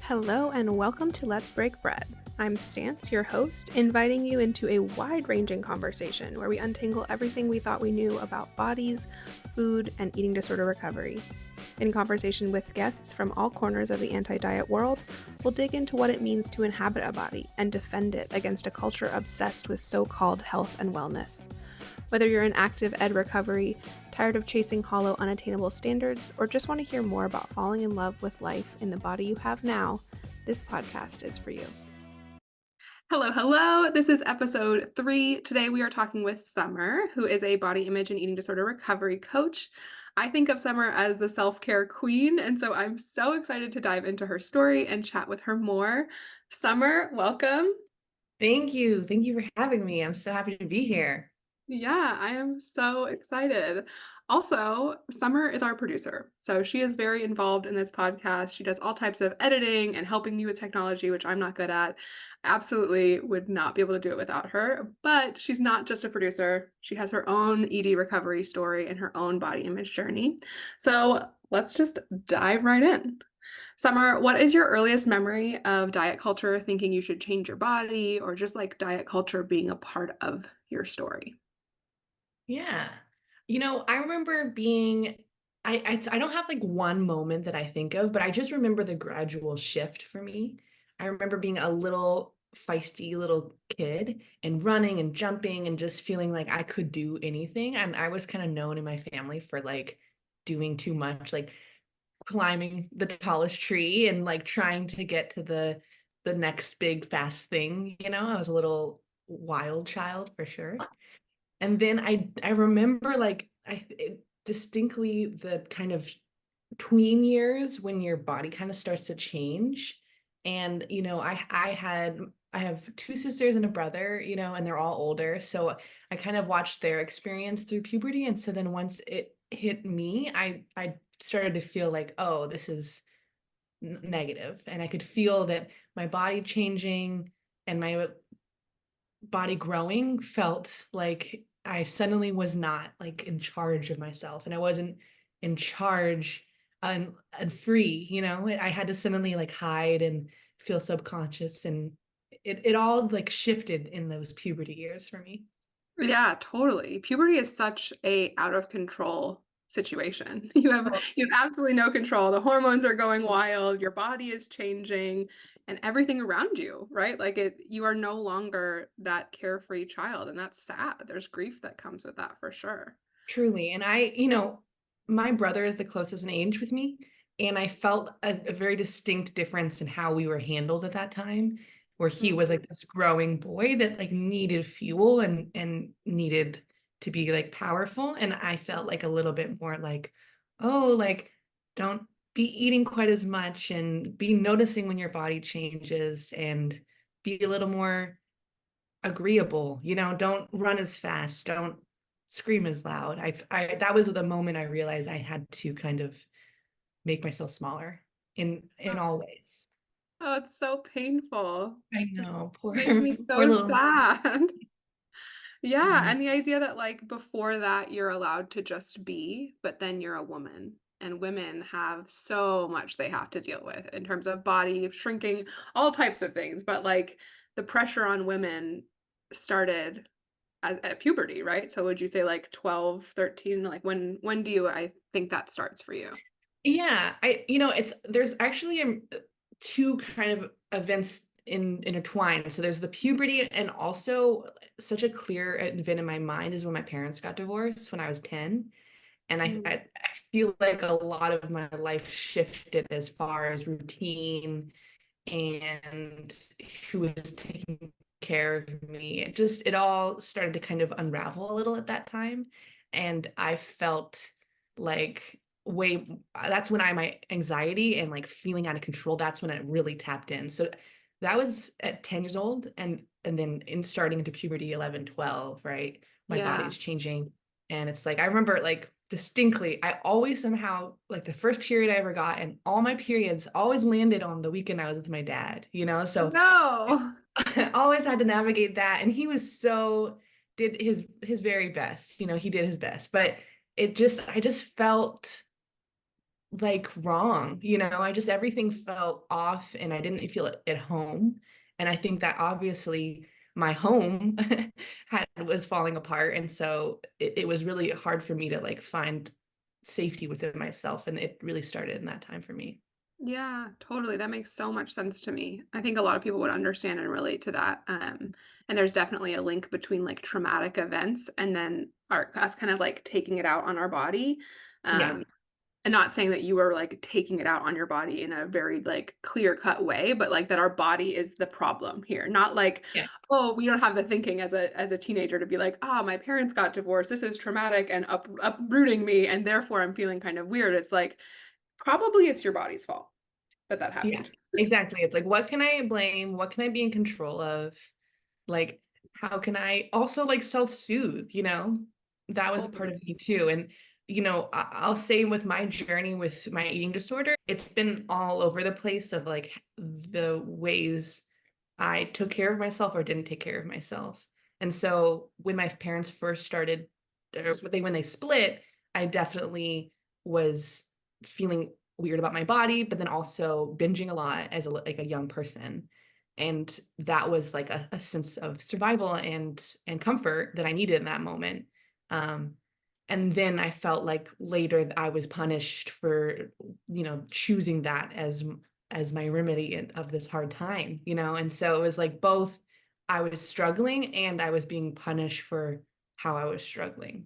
Hello and welcome to Let's Break Bread. I'm Stance, your host, inviting you into a wide-ranging conversation where we untangle everything we thought we knew about bodies, food, and eating disorder recovery. In conversation with guests from all corners of the anti-diet world, we'll dig into what it means to inhabit a body and defend it against a culture obsessed with so-called health and wellness. Whether you're in active ed recovery, tired of chasing hollow, unattainable standards, or just want to hear more about falling in love with life in the body you have now, this podcast is for you. Hello. This is episode 3. Today we are talking with Summer, who is a body image and eating disorder recovery coach. I think of Summer as the self-care queen, and so I'm so excited to dive into her story and chat with her more. Summer, welcome. Thank you. Thank you for having me. I'm so happy to be here. Yeah, I am so excited. Also, Summer is our producer, so she is very involved in this podcast. She does all types of editing and helping me with technology, which I'm not good at. Absolutely would not be able to do it without her. But she's not just a producer. She has her own ED recovery story and her own body image journey. So let's just dive right in. Summer, what is your earliest memory of diet culture thinking you should change your body or just like diet culture being a part of your story? Yeah. I remember being I don't have like one moment that I think of, but I just remember the gradual shift for me. I remember being a little feisty little kid and running and jumping and just feeling like I could do anything. And I was kind of known in my family for like doing too much, like climbing the tallest tree and like trying to get to the next big fast thing. I was a little wild child for sure. And then I remember like distinctly the kind of tween years when your body kind of starts to change. And I have two sisters and a brother, and they're all older. So I kind of watched their experience through puberty. And so then once it hit me, I started to feel like, oh, this is negative. And I could feel that my body changing and my body growing felt like I suddenly was not like in charge of myself and I wasn't in charge and free, I had to suddenly like hide and feel subconscious and it all like shifted in those puberty years for me. Yeah, totally. Puberty is such a out of control situation. You have absolutely no control. The hormones are going wild, your body is changing, and everything around you, right? You are no longer that carefree child, and that's sad. There's grief that comes with that for sure. Truly. And my brother is the closest in age with me. And I felt a very distinct difference in how we were handled at that time, where he was Mhm. like this growing boy that like needed fuel and needed to be like powerful. And I felt like a little bit more like, oh, like don't be eating quite as much and be noticing when your body changes and be a little more agreeable, don't run as fast, don't scream as loud. I that was the moment I realized I had to kind of make myself smaller in all ways. Oh, it's so painful. I know, poor Makes me poor so little. sad. Yeah, Mhm. and the idea that like before that you're allowed to just be, but then you're a woman. And women have so much they have to deal with in terms of body shrinking, all types of things. But like the pressure on women started at puberty, right? So would you say like 12, 13? Like when do you I think that starts for you? Yeah, it's there's actually two kind of events in intertwined. So there's the puberty, and also such a clear event in my mind is when my parents got divorced when I was 10. And Mm. I feel like a lot of my life shifted as far as routine and who was taking care of me. It all started to kind of unravel a little at that time. And I felt like way that's when my anxiety and like feeling out of control, that's when it really tapped in. So that was at 10 years old and then in starting into puberty 11, 12, right? My Yeah. body's changing. And it's like I remember like distinctly, I always somehow like the first period I ever got, and all my periods always landed on the weekend I was with my dad, So No. I always had to navigate that. And he was did his very best, he did his best. But I just felt like wrong, I just everything felt off and I didn't feel at home. And I think that obviously my home was falling apart. And so it was really hard for me to like find safety within myself. And it really started in that time for me. Yeah, totally. That makes so much sense to me. I think a lot of people would understand and relate to that. And there's definitely a link between like traumatic events and then us kind of like taking it out on our body. Yeah. Um, and not saying that you were like taking it out on your body in a very like clear cut way, but like that our body is the problem here. Not like, Yeah. oh, we don't have the thinking as a teenager to be like, ah, my parents got divorced. This is traumatic and uprooting me, and therefore I'm feeling kind of weird. It's like probably it's your body's fault that Yeah, happened. exactly. It's like, what can I blame? What can I be in control of? Like, how can I also like self-soothe, That was a part Totally. of me too. And, I'll say with my journey with my eating disorder, it's been all over the place of like the ways I took care of myself or didn't take care of myself. And so when my parents first started, or when they split, I definitely was feeling weird about my body, but then also binging a lot as like a young person. And that was like a sense of survival and comfort that I needed in that moment. Um, and then I felt like later I was punished for, choosing that as my remedy of this hard time, And so it was like both I was struggling and I was being punished for how I was struggling.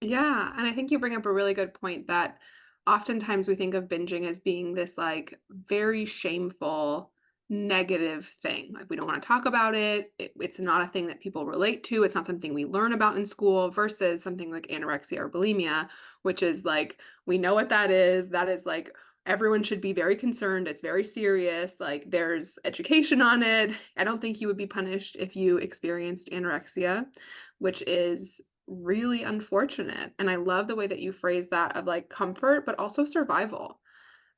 Yeah, and I think you bring up a really good point that oftentimes we think of binging as being this like very shameful, negative thing. Like we don't want to talk about it. It's not a thing that people relate to. It's not something we learn about in school versus something like anorexia or bulimia, which is like we know what that is. That is like everyone should be very concerned. It's very serious. Like there's education on it. I don't think you would be punished if you experienced anorexia, which is really unfortunate. And I love the way that you phrase that of like comfort, but also survival.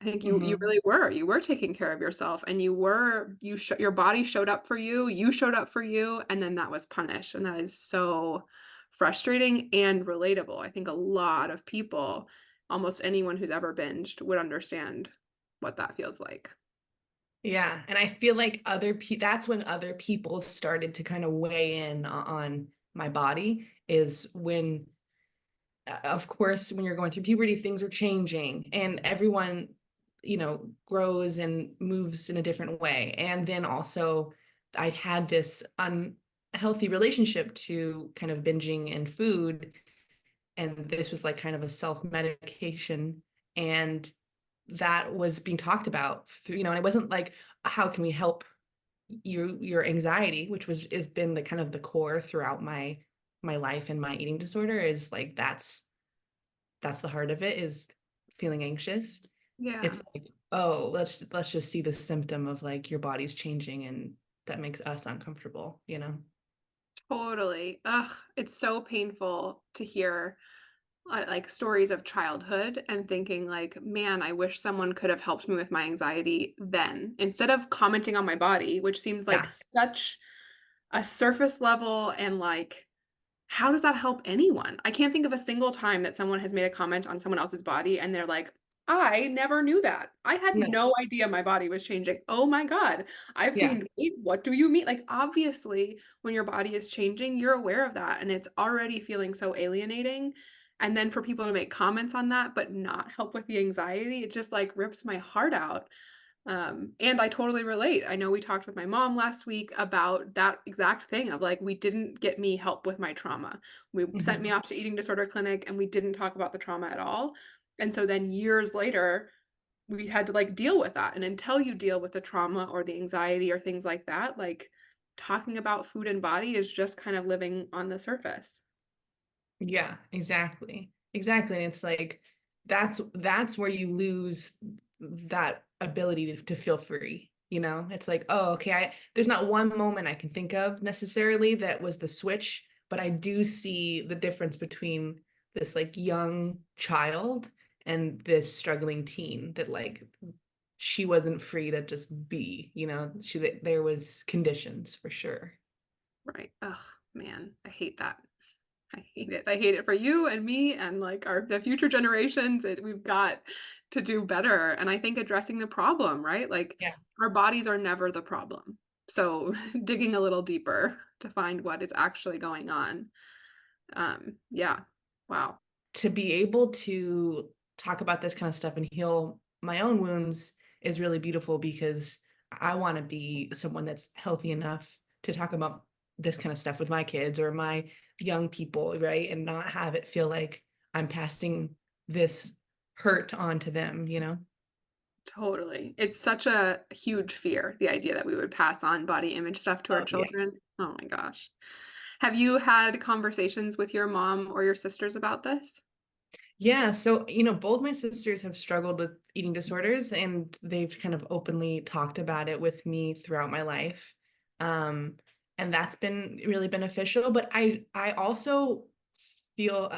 I think you Mhm. really were. You were taking care of yourself and your body showed up for you showed up for you, and then that was punished. And that is so frustrating and relatable. I think a lot of people, almost anyone who's ever binged would understand what that feels like. Yeah, and I feel like that's when other people started to kind of weigh in on my body is when of course when you're going through puberty things are changing and everyone grows and moves in a different way. And then also I had this unhealthy relationship to kind of binging and food, and this was like kind of a self-medication, and that was being talked about through, and it wasn't like how can we help your anxiety, which has been the kind of the core throughout my life, and my eating disorder is like that's the heart of it, is feeling anxious. Yeah. It's like, oh, let's just see the symptom of like your body's changing, and that makes us uncomfortable. Totally. Ugh, it's so painful to hear like stories of childhood and thinking like, man, I wish someone could have helped me with my anxiety then instead of commenting on my body, which seems like Yeah. such a surface level and like how does that help anyone? I can't think of a single time that someone has made a comment on someone else's body and they're like, I never knew that. I had No. no idea my body was changing. Oh my God, I've Yeah. gained weight. What do you mean? Like, obviously, when your body is changing, you're aware of that and it's already feeling so alienating. And then for people to make comments on that, but not help with the anxiety, it just like rips my heart out. And I totally relate. I know we talked with my mom last week about that exact thing of like, we didn't get me help with my trauma. We sent me Mhm. off to eating disorder clinic and we didn't talk about the trauma at all. And so then years later, we had to like deal with that. And until you deal with the trauma or the anxiety or things like that, like talking about food and body is just kind of living on the surface. Yeah, exactly. Exactly. And it's like that's where you lose that ability to feel free. It's like, oh, okay, there's not one moment I can think of necessarily that was the switch, but I do see the difference between this like young child and this struggling teen, that like she wasn't free to just be, there was conditions for sure. Right. Ugh, man, I hate that. I hate it. I hate it for you and me and like the future generations. We've got to do better. And I think addressing the problem, right? Like Yeah. our bodies are never the problem. So digging a little deeper to find what is actually going on. Yeah. Wow. To be able to talk about this kind of stuff and heal my own wounds is really beautiful because I want to be someone that's healthy enough to talk about this kind of stuff with my kids or my young people, right? And not have it feel like I'm passing this hurt on to them, you know? Totally. It's such a huge fear, the idea that we would pass on body image stuff to our Oh, yeah. children. Oh my gosh. Have you had conversations with your mom or your sisters about this? Yeah, so both my sisters have struggled with eating disorders and they've kind of openly talked about it with me throughout my life. Um, and that's been really beneficial, but I also feel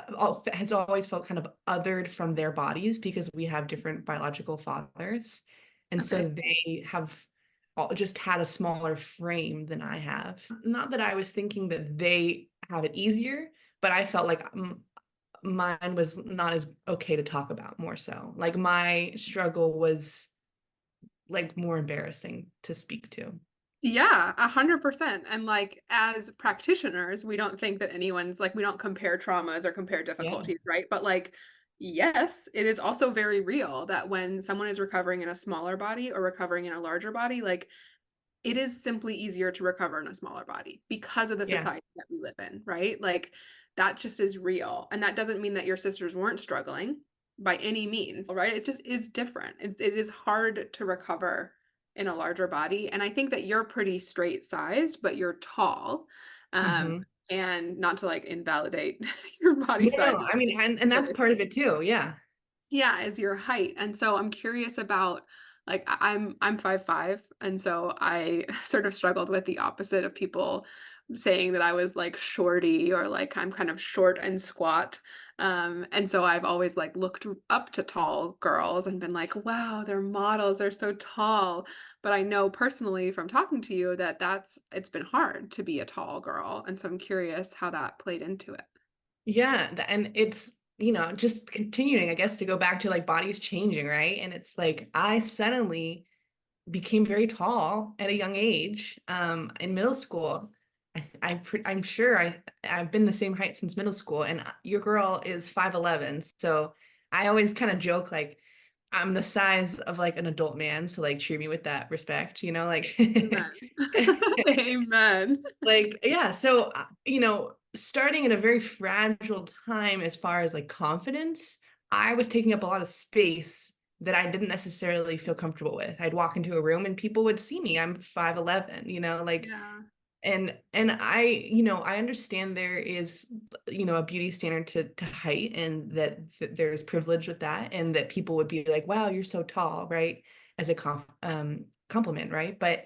has always felt kind of othered from their bodies because we have different biological fathers. And Okay. so they have just had a smaller frame than I have. Not that I was thinking that they have it easier, but I felt like mine was not as okay to talk about more so. Like my struggle was like more embarrassing to speak to. Yeah, 100%. And like as practitioners, we don't think that anyone's like we don't compare traumas or compare Yeah. difficulties, right? But like yes, it is also very real that when someone is recovering in a smaller body or recovering in a larger body, like it is simply easier to recover in a smaller body because of the Yeah. society that we live in, right? Like that just is real. And that doesn't mean that your sisters weren't struggling by any means, right? It just is different. It is hard to recover in a larger body. And I think that you're pretty straight sized, but you're tall. Um, Hmm. and not to like invalidate your body No, size, no, I mean, and that's part of it too. Yeah. yeah, is your height. And so I'm curious about like I'm 5'5", and so I sort of struggled with the opposite of people saying that I was like shorty or like I'm kind of short and squat. And so I've always like looked up to tall girls and been like, wow, they're models, they're so tall. But I know personally from talking to you that it's been hard to be a tall girl. And so I'm curious how that played into it. Yeah. And it's, just continuing, I guess, to go back to like bodies changing, right? And it's like I suddenly became very tall at a young age, in middle school. I'm sure I've been the same height since middle school, and your girl is 5'11", so I always kind of joke like I'm the size of like an adult man, so like treat me with that respect, like Amen. Amen. like yeah. So starting in a very fragile time as far as like confidence, I was taking up a lot of space that I didn't necessarily feel comfortable with. I'd walk into a room and people would see me. I'm 5'11", like Yeah. and I understand there is a beauty standard to height and that there's privilege with that and that people would be like, wow, you're so tall, right? As a compliment, right? But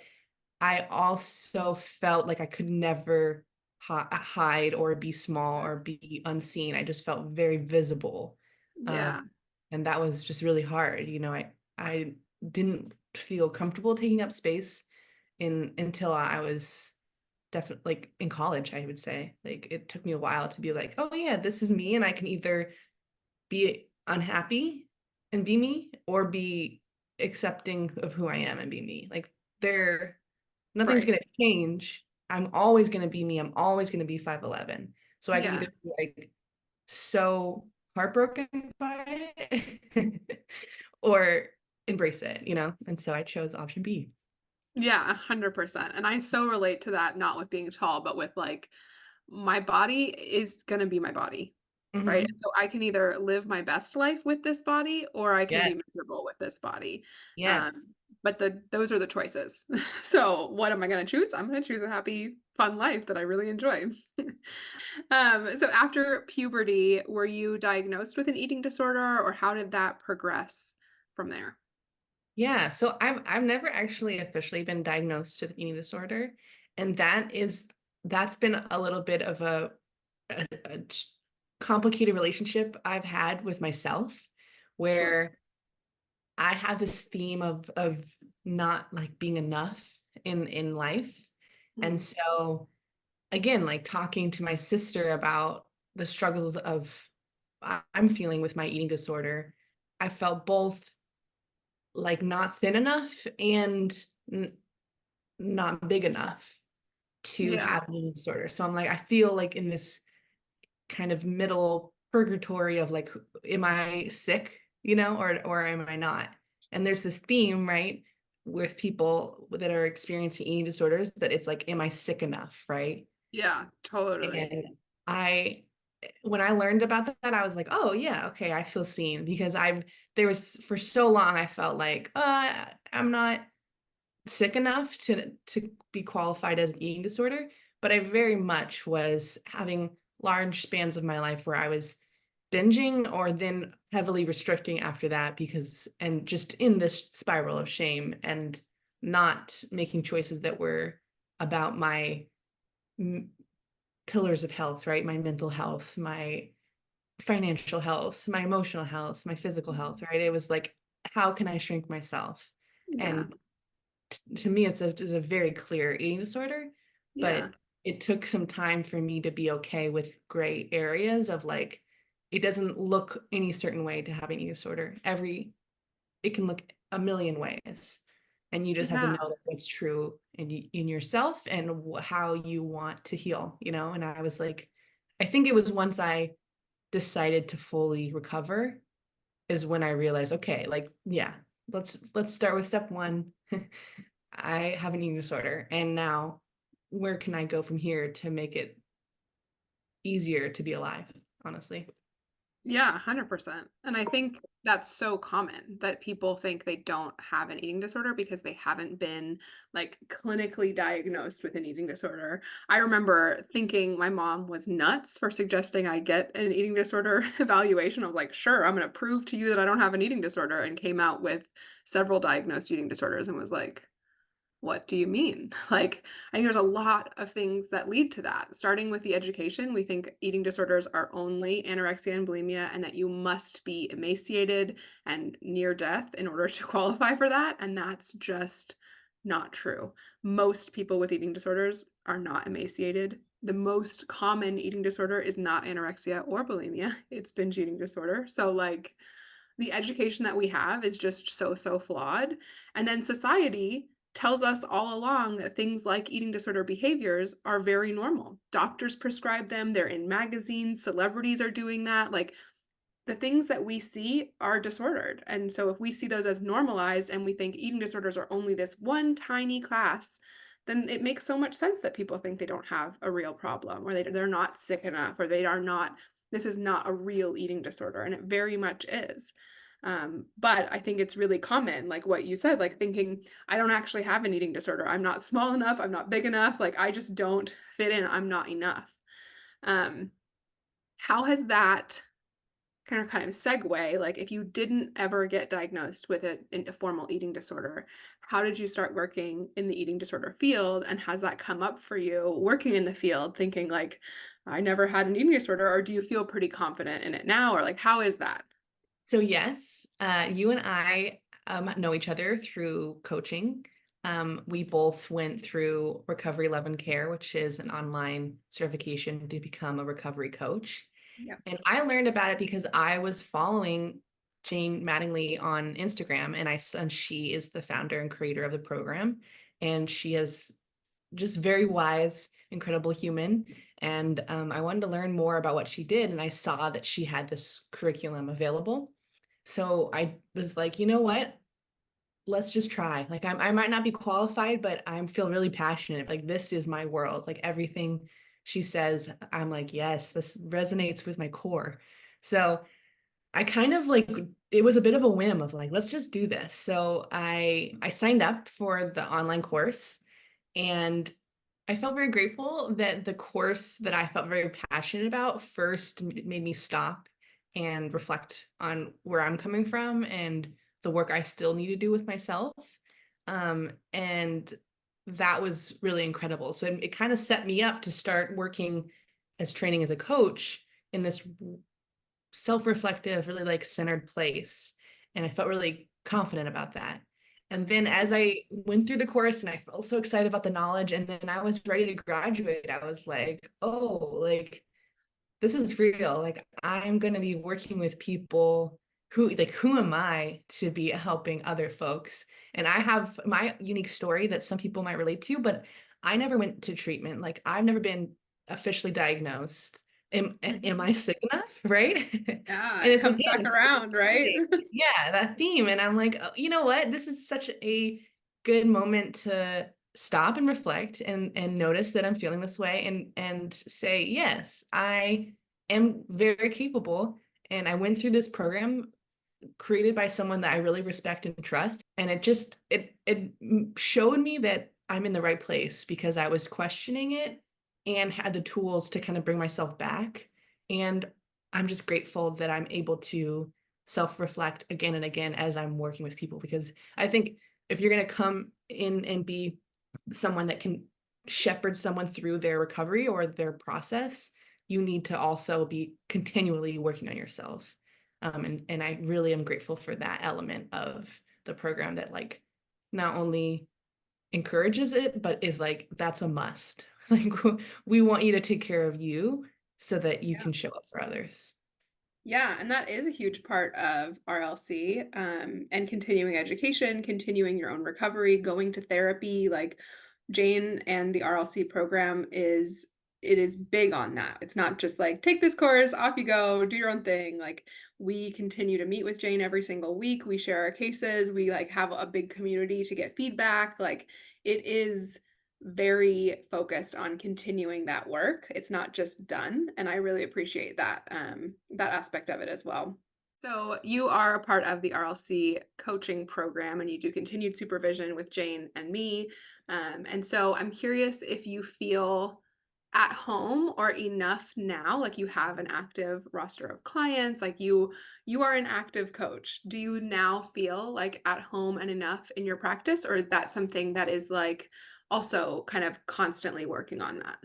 I also felt like I could never hide or be small or be unseen. I just felt very visible. Yeah. Um, and that was just really hard. I didn't feel comfortable taking up space until I was definitely like in college, I would say. Like it took me a while to be like, oh yeah, this is me, and I can either be unhappy and be me or be accepting of who I am and be me. Like there nothing's Right. going to change. I'm always going to be me. I'm always going to be 5'11". So I can Yeah. either be like so heartbroken by it or embrace it. And so I chose option B. Yeah, 100%. And I so relate to that, not with being tall, but with like my body is gonna be my body, right? Hmm. So I can either live my best life with this body or I can Yes. be miserable with this body. Um, Yes. but those are the choices. So what am I gonna choose? I'm gonna choose a happy, fun life that I really enjoy. So after puberty, were you diagnosed with an eating disorder or how did that progress from there? Yeah. So I've never actually officially been diagnosed with eating disorder. And that's been a little bit of a complicated relationship I've had with myself, Sure. where I have this theme of not like being enough in life. And Mm, so again, like talking to my sister about the struggles of I'm feeling with my eating disorder, I felt both like not thin enough and n not big enough to Yeah. have an eating disorder. So I'm like, I feel like in this kind of middle purgatory of like, am I sick, or am I not? And there's this theme, right, with people that are experiencing eating disorders that it's like, am I sick enough, right? Yeah, totally. And I when I learned about that, I was like, oh yeah, okay, I feel seen because there was for so long I felt like I'm not sick enough to be qualified as an eating disorder, but I very much was having large spans of my life where I was binging or then heavily restricting after that and just in this spiral of shame and not making choices that were about my pillars of health, right? My mental health, my financial health, my emotional health, my physical health, right? It was like, how can I shrink myself? Yeah. And to me, it's a very clear eating disorder, but Yeah. it took some time for me to be okay with gray areas of like, it doesn't look any certain way to have an eating disorder. It can look a million ways. And you just have to Yeah. know that what's true in yourself and how you want to heal. And I was like, I think it was once I decided to fully recover is when I realized, okay, like, yeah, let's start with step one. I have an eating disorder, and now where can I go from here to make it easier to be alive, honestly. Yeah, 100%. And I think that's so common that people think they don't have an eating disorder because they haven't been like clinically diagnosed with an eating disorder. I remember thinking my mom was nuts for suggesting I get an eating disorder evaluation. I was like, sure, I'm going to prove to you that I don't have an eating disorder, and came out with several diagnosed eating disorders and was like, what do you mean? Like, I think there's a lot of things that lead to that. Starting with the education, we think eating disorders are only anorexia and bulimia, and that you must be emaciated and near death in order to qualify for that. And that's just not true. Most people with eating disorders are not emaciated. The most common eating disorder is not anorexia or bulimia, it's binge eating disorder. So, like, the education that we have is just so, so flawed. And then society tells us all along that things like eating disorder behaviors are very normal. Doctors prescribe them, they're in magazines, celebrities are doing that. Like, the things that we see are disordered. And so if we see those as normalized and we think eating disorders are only this one tiny class, then it makes so much sense that people think they don't have a real problem, or they're not sick enough, or they are not, this is not a real eating disorder. And it very much is. But I think it's really common, like what you said, like thinking, I don't actually have an eating disorder. I'm not small enough. I'm not big enough. Like, I just don't fit in. I'm not enough. Um, how has that kind of segue, like if you didn't ever get diagnosed with a formal eating disorder, how did you start working in the eating disorder field? And has that come up for you working in the field, thinking like, I never had an eating disorder, or do you feel pretty confident in it now? Or like, how is that? So yes, you and I know each other through coaching. We both went through Recovery Love and Care, which is an online certification to become a recovery coach. Yeah. And I learned about it because I was following Jane Mattingly on Instagram, and she is the founder and creator of the program. And she is just very wise, incredible human. And I wanted to learn more about what she did. And I saw that she had this curriculum available. So I was like, you know what? Let's just try. Like I might not be qualified, but I feel really passionate. Like this is my world. Like everything she says, I'm like, yes, this resonates with my core. So I kind of like it was a bit of a whim of like, let's just do this. So I signed up for the online course, and I felt very grateful that the course that I felt very passionate about first made me stop and reflect on where I'm coming from and the work I still need to do with myself. And that was really incredible. So it kind of set me up to start working as training as a coach in this self-reflective, really like centered place. And I felt really confident about that. And then as I went through the course and I felt so excited about the knowledge, and then I was ready to graduate, I was like, oh, like this is real. Like, I'm going to be working with people who am I to be helping other folks? And I have my unique story that some people might relate to, but I never went to treatment. Like, I've never been officially diagnosed. Am I Mhm. sick enough? Right. Yeah, And it it's comes again, back it's around, right? yeah, that theme. And I'm like, oh, you know what? This is such a good moment to stop and reflect and notice that I'm feeling this way and say, yes, I am very capable. And I went through this program created by someone that I really respect and trust. And it showed me that I'm in the right place because I was questioning it and had the tools to kind of bring myself back. And I'm just grateful that I'm able to self-reflect again and again as I'm working with people, because I think if you're going to come in and be someone that can shepherd someone through their recovery or their process, you need to also be continually working on yourself. And I really am grateful for that element of the program that like not only encourages it, but is like, that's a must. Like, we want you to take care of you so that you can show up for others. Yeah, and that is a huge part of RLC, and continuing education, continuing your own recovery, going to therapy. Like Jane and the RLC program it is big on that. It's not just like take this course, off you go, do your own thing. Like we continue to meet with Jane every single week. We share our cases. We like have a big community to get feedback. Like it is very focused on continuing that work. It's not just done, and I really appreciate that that aspect of it as well. So you are a part of the RLC coaching program, and you do continued supervision with Jane and me. And so I'm curious if you feel at home or enough now, like you have an active roster of clients, like you are an active coach. Do you now feel like at home and enough in your practice, or is that something that is like also kind of constantly working on that?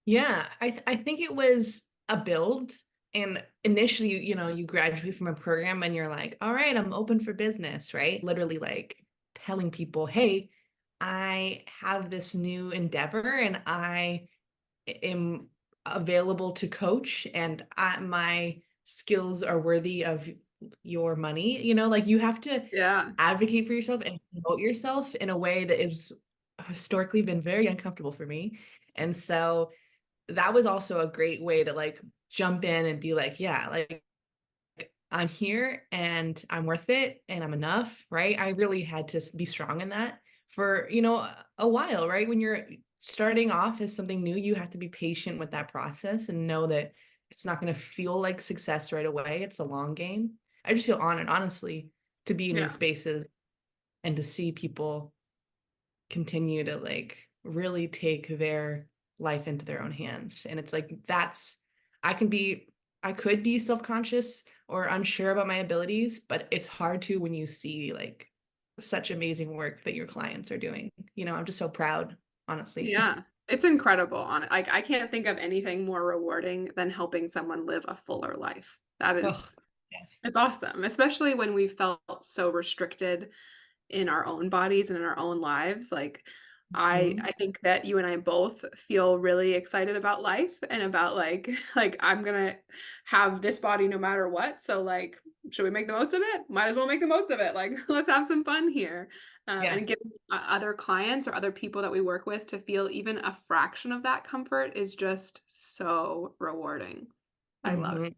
Yeah, I think it was a build. And initially, you graduate from a program and you're like, all right, I'm open for business, right? Literally like telling people, hey, I have this new endeavor and I am available to coach, and my skills are worthy of your money. Like, you have to Yeah. advocate for yourself and promote yourself in a way that is historically been very uncomfortable for me. And so that was also a great way to like jump in and be like, yeah, like, I'm here and I'm worth it and I'm enough, right? I really had to be strong in that for, a while, right? When you're starting off as something new, you have to be patient with that process and know that it's not going to feel like success right away. It's a long game. I just feel honored, honestly, to be in these Yeah. spaces and to see people continue to like really take their life into their own hands. And it's like, I can be I could be self-conscious or unsure about my abilities, but it's hard to when you see like such amazing work that your clients are doing. I'm just so proud, honestly. Yeah. It's incredible on it. Like I can't think of anything more rewarding than helping someone live a fuller life. That Oh, is yeah. it's awesome, especially when we felt so restricted in our own bodies and in our own lives. Like Mhm. I think that you and I both feel really excited about life and about like like I'm gonna have this body no matter what. So like, should we make the most of it? Might as well make the most of it. Like let's have some fun here. Yeah. And giving other clients or other people that we work with to feel even a fraction of that comfort is just so rewarding. I love it.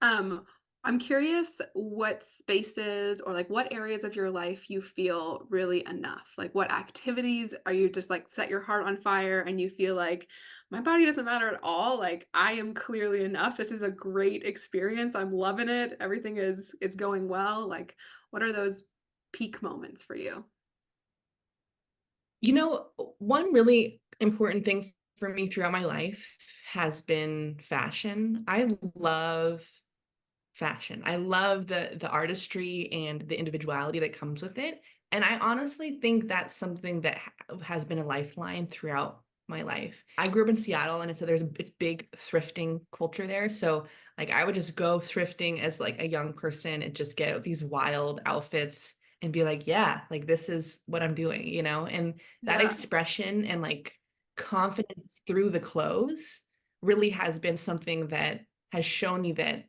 Mhm. Um, I'm curious what spaces or like what areas of your life you feel really enough. Like what activities are you just like set your heart on fire and you feel like my body doesn't matter at all. Like I am clearly enough. This is a great experience. I'm loving it. Everything is it's going well. Like what are those peak moments for you? One really important thing for me throughout my life has been fashion. I love fashion. I love the artistry and the individuality that comes with it. And I honestly think that's something that has been a lifeline throughout my life. I grew up in Seattle, and it's big thrifting culture there. So like I would just go thrifting as like a young person and just get these wild outfits and be like, yeah, like this is what I'm doing. And that Yeah. expression and like confidence through the clothes really has been something that has shown me that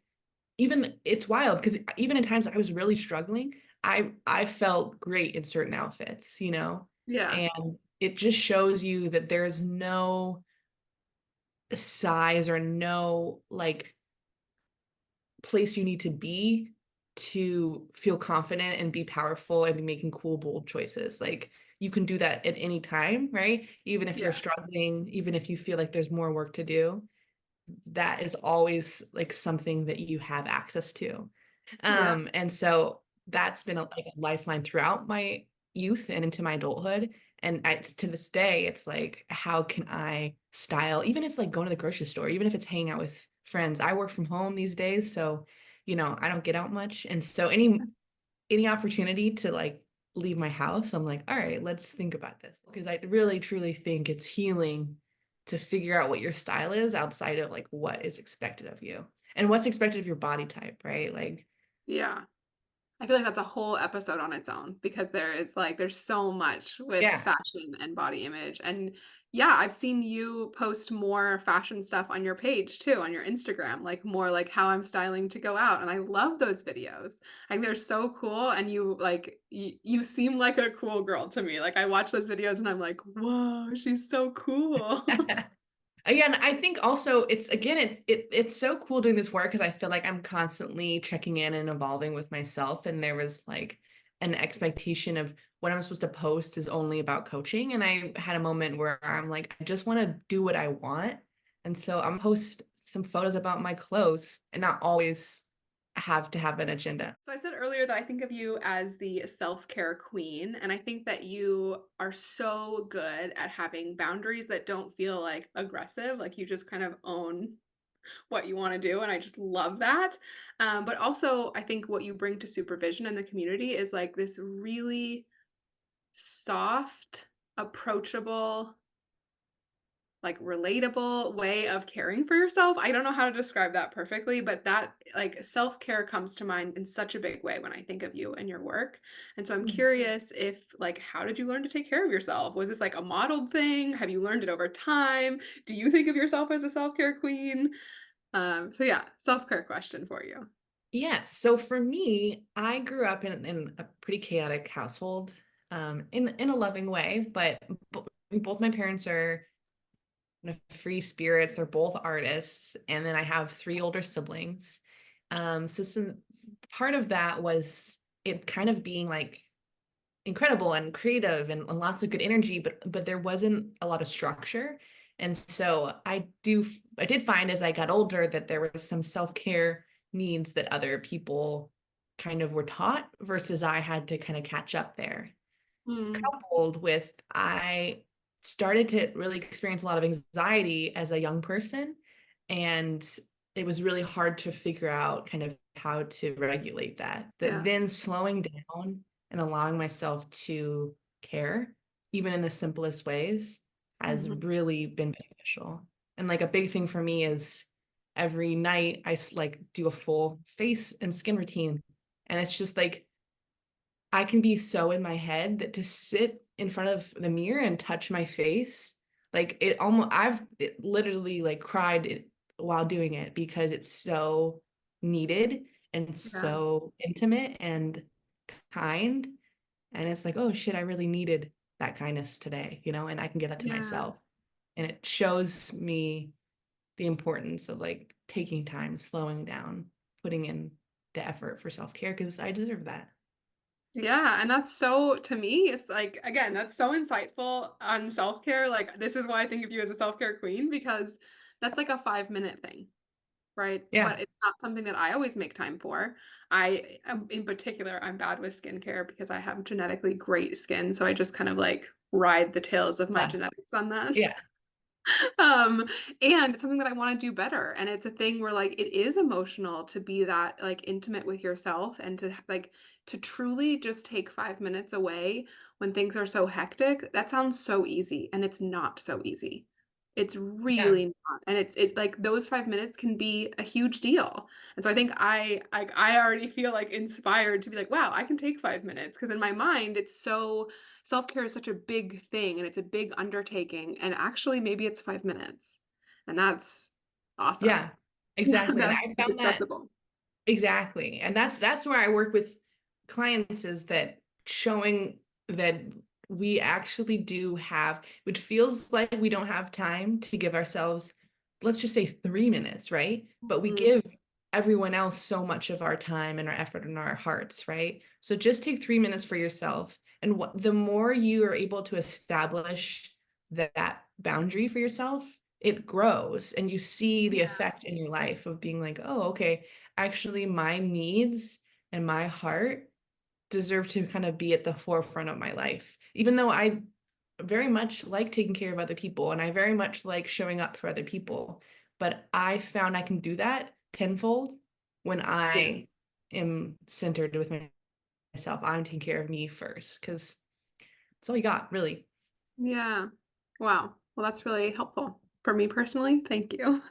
even it's wild because even in times that I was really struggling, I felt great in certain outfits, you know? Yeah. And it just shows you that there's no size or no like place you need to be to feel confident and be powerful and be making cool, bold choices. Like you can do that at any time, right? Even if you're Yeah. struggling, even if you feel like there's more work to do, that is always like something that you have access to. Yeah. And so that's been like a lifeline throughout my youth and into my adulthood. And to this day, it's like, how can I style? Even if it's like going to the grocery store, even if it's hanging out with friends. I work from home these days, so I don't get out much. And so any opportunity to like leave my house, I'm like, all right, let's think about this. Because I really truly think it's healing to figure out what your style is outside of like what is expected of you and what's expected of your body type, right? Like, Yeah. I feel like that's a whole episode on its own because there's so much with yeah. fashion and body image. And yeah, I've seen you post more fashion stuff on your page too, on your Instagram, like more like how I'm styling to go out. And I love those videos. Like they're so cool. And you seem like a cool girl to me. Like I watch those videos and I'm like, whoa, she's so cool. Again, I think also it's so cool doing this work because I feel like I'm constantly checking in and evolving with myself. And there was like an expectation of what I'm supposed to post is only about coaching. And I had a moment where I'm like, I just want to do what I want. And so I'm post some photos about my clothes and not always have to have an agenda. So I said earlier that I think of you as the self-care queen, and I think that you are so good at having boundaries that don't feel like aggressive, like you just kind of own what you want to do, and I just love that. But also, I think what you bring to supervision in the community is like this really soft, approachable, like relatable way of caring for yourself. I don't know how to describe that perfectly, but that like self-care comes to mind in such a big way when I think of you and your work. And so I'm curious if like how did you learn to take care of yourself? Was this like a modeled thing? Have you learned it over time? Do you think of yourself as a self-care queen? So yeah, self-care question for you. Yeah. So for me, I grew up in a pretty chaotic household, in a loving way, but both my parents are free spirits. They're both artists, and then I have three older siblings. So some part of that was it kind of being like incredible and creative and lots of good energy, but there wasn't a lot of structure. And so I did find as I got older that there was some self-care needs that other people kind of were taught versus I had to kind of catch up there. Mm, Coupled with I started to really experience a lot of anxiety as a young person, and it was really hard to figure out kind of how to regulate that. That yeah. then slowing down and allowing myself to care, even in the simplest ways, has Mhm. really been beneficial. And like a big thing for me is every night like do a full face and skin routine. And it's just like I can be so in my head that to sit in front of the mirror and touch my face, like it literally like cried while doing it because it's so needed and Yeah. so intimate and kind. And it's like, oh shit, I really needed that kindness today, and I can give that to Yeah. myself. And it shows me the importance of like taking time, slowing down, putting in the effort for self-care because I deserve that. Yeah, and that's so to me, it's like again, that's so insightful on self-care. Like this is why I think of you as a self-care queen because that's like a 5-minute thing, right? Yeah. But it's not something that I always make time for. In particular, I'm bad with skincare because I have genetically great skin, so I just kind of like ride the tails of my Yeah. genetics on that. Yeah. Um, and it's something that I want to do better. And it's a thing where like it is emotional to be that like intimate with yourself and to like to truly just take 5 minutes away when things are so hectic. That sounds so easy, and it's not so easy. It's Yeah. really not. And it like those 5 minutes can be a huge deal. And so I think I already feel like inspired to be like, wow, I can take 5 minutes. Because in my mind, it's so self-care is such a big thing and it's a big undertaking, and actually maybe it's 5 minutes. And Awesome. Yeah, exactly. And That's I it's found that accessible. exactly. And that's where I work with clients, is that showing that we actually do have, which feels like we don't have time to give ourselves, let's just say 3 minutes, right? But we Mm, give everyone else so much of our time and our effort and our hearts, right? So just take 3 minutes for yourself. And the more you are able to establish that boundary for yourself, it grows and you see the yeah. effect in your life of being like, oh, okay, actually my needs and my heart deserve to kind of be at the forefront of my life, even though I very much like taking care of other people and I very much like showing up for other people, but I found I can do that tenfold when Yeah. I am centered with myself. I'm taking care of me first, because that's all you got, really. Yeah. Wow. Well, that's really helpful for me personally. Thank you.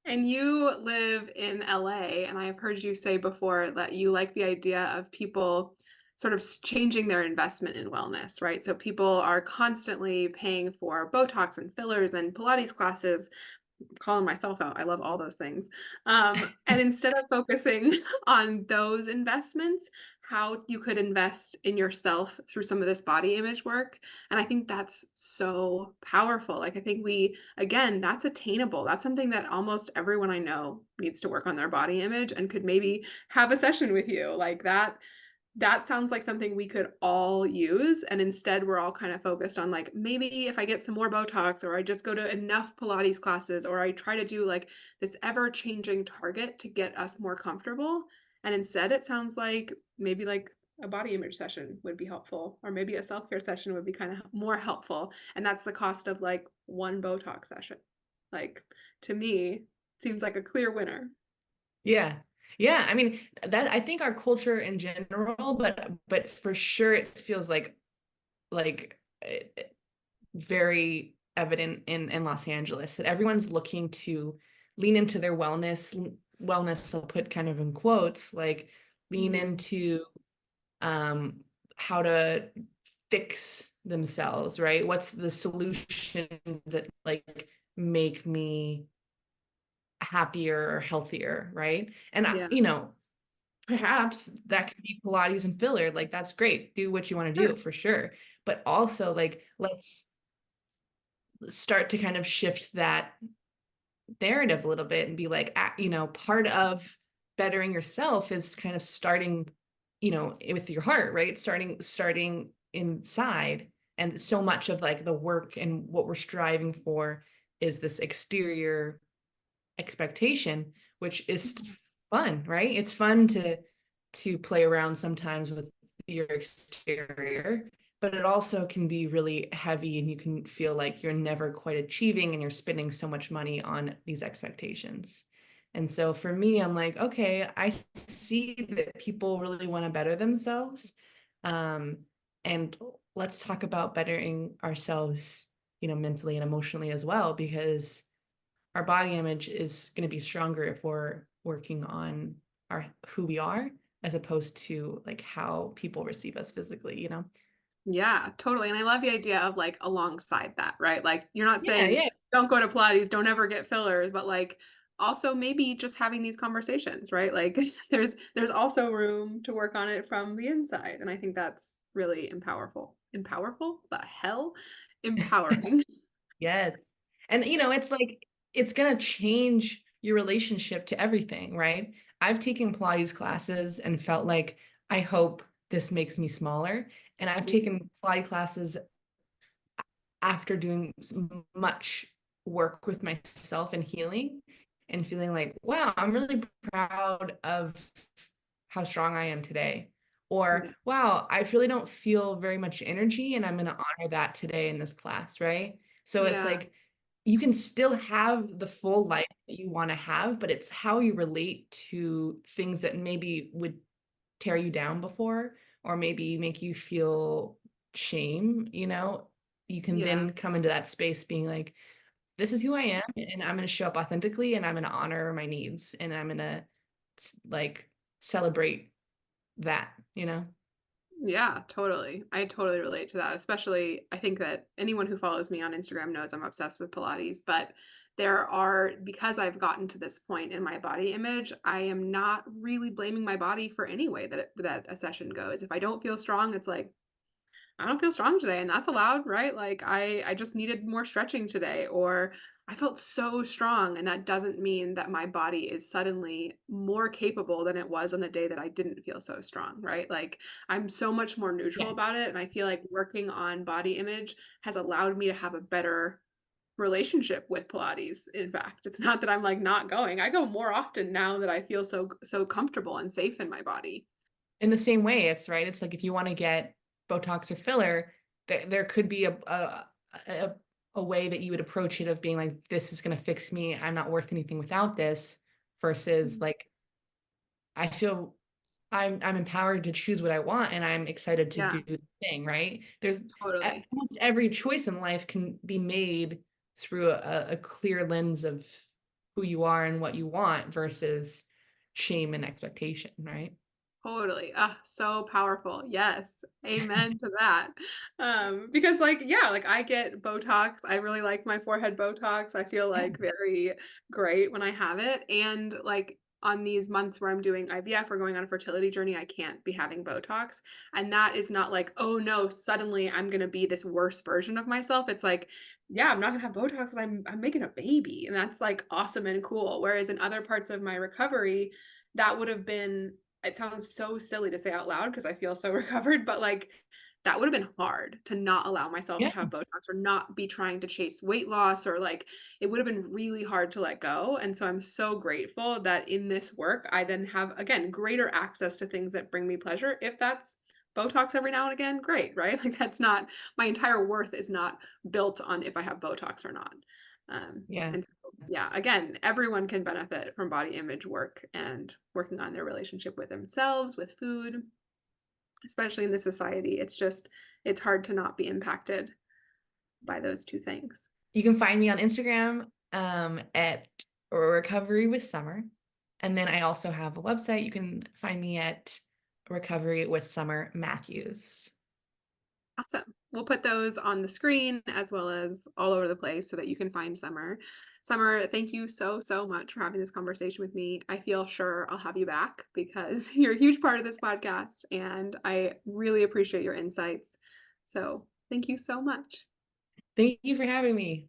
And you live in LA, and I've heard you say before that you like the idea of people sort of changing their investment in wellness, right? So people are constantly paying for Botox and fillers and Pilates classes, calling myself out. I love all those things. And instead of focusing on those investments, how you could invest in yourself through some of this body image work. And I think that's so powerful. Like, I think again, that's attainable. That's something that almost everyone I know needs to work on their body image and could maybe have a session with you. Like that sounds like something we could all use, and instead we're all kind of focused on like maybe if I get some more Botox or I just go to enough Pilates classes or I try to do like this ever-changing target to get us more comfortable. And instead it sounds like maybe like a body image session would be helpful, or maybe a self-care session would be kind of more helpful, and that's the cost of like one Botox session. Like, to me, seems like a clear winner. Yeah. Yeah, I mean, that I think our culture in general, but for sure it feels like very evident in Los Angeles, that everyone's looking to lean into their wellness, I'll put kind of in quotes, like lean Mhm. into um how to fix themselves, right? What's the solution that like make me happier or healthier, right? And Yeah. perhaps that could be Pilates and filler. Like, that's great. Do what you want to Sure. do, for sure. But also, like, let's start to kind of shift that narrative a little bit and be like, part of bettering yourself is kind of starting, with your heart, right? Starting inside. And so much of like the work and what we're striving for is this exterior expectation, which is fun, right? It's fun to play around sometimes with your exterior, but it also can be really heavy and you can feel like you're never quite achieving and you're spending so much money on these expectations. And so for me, I'm like, okay, I see that people really want to better themselves. Um, and let's talk about bettering ourselves, mentally and emotionally as well, because our body image is going to be stronger if we're working on our who we are, as opposed to like how people receive us physically. Yeah, totally. And I love the idea of like alongside that, right? Like, you're not Yeah, saying yeah. don't go to Pilates, don't ever get fillers, but like also maybe just having these conversations, right? Like there's also room to work on it from the inside. And I think that's really empowerful. Empowerful? The hell? Empowering. Yes. And it's like it's gonna change your relationship to everything, right? I've taken Pilates classes and felt like, I hope this makes me smaller. And I've taken Pilates classes after doing much work with myself and healing, and feeling like, wow, I'm really proud of how strong I am today. Or, Yeah. wow, I really don't feel very much energy and I'm going to honor that today in this class, right? So it's Yeah. like you can still have the full life that you want to have, but it's how you relate to things that maybe would tear you down before, or maybe make you feel shame. You can Yeah. then come into that space being like, this is who I am, and I'm going to show up authentically, and I'm going to honor my needs, and I'm going to like celebrate that. Yeah, totally. I totally relate to that. Especially, I think that anyone who follows me on Instagram knows I'm obsessed with Pilates, but because I've gotten to this point in my body image, I am not really blaming my body for any way that a session goes. If I don't feel strong, it's like, I don't feel strong today, and that's allowed, right? Like I just needed more stretching today, or I felt so strong, and that doesn't mean that my body is suddenly more capable than it was on the day that I didn't feel so strong, right? Like I'm so much more neutral Yeah. about it, and I feel like working on body image has allowed me to have a better relationship with Pilates. In fact, it's not that I'm like not going. I go more often now that I feel so comfortable and safe in my body. In the same way, it's right. It's like if you want to get Botox or filler, there could be a a way that you would approach it of being like, this is going to fix me. I'm not worth anything without this, versus Mhm. like, I feel I'm empowered to choose what I want and I'm excited to Yeah, do the thing, right? There's totally. almost every choice in life can be made through a clear lens of who you are and what you want versus shame and expectation, right? Totally. Ah, so powerful. Yes. Amen to that. Because like, yeah, like I get Botox. I really like my forehead Botox. I feel Yeah. like very great when I have it. And like on these months where I'm doing IVF or going on a fertility journey, I can't be having Botox. And that is not like, oh no, suddenly I'm gonna be this worse version of myself. It's like, yeah, I'm not gonna have Botox because I'm making a baby. And that's like awesome and cool. Whereas in other parts of my recovery, that would have been, it sounds so silly to say out loud because I feel so recovered, but like that would have been hard to not allow myself Yeah. to have Botox or not be trying to chase weight loss, or like it would have been really hard to let go. And so I'm so grateful that in this work, I then have, again, greater access to things that bring me pleasure. If that's Botox every now and again, great, right? Like that's not, my entire worth is not built on if I have Botox or not. Yeah. And so, yeah, again, everyone can benefit from body image work and working on their relationship with themselves, with food, especially in this society. It's hard to not be impacted by those two things. You can find me on Instagram at Recovery with Summer. And then I also have a website. You can find me at Recovery with Summer Matthews. Awesome. We'll put those on the screen as well as all over the place so that you can find Summer. Summer, thank you so much for having this conversation with me. I feel sure I'll have you back because you're a huge part of this podcast and I really appreciate your insights. So thank you so much. Thank you for having me.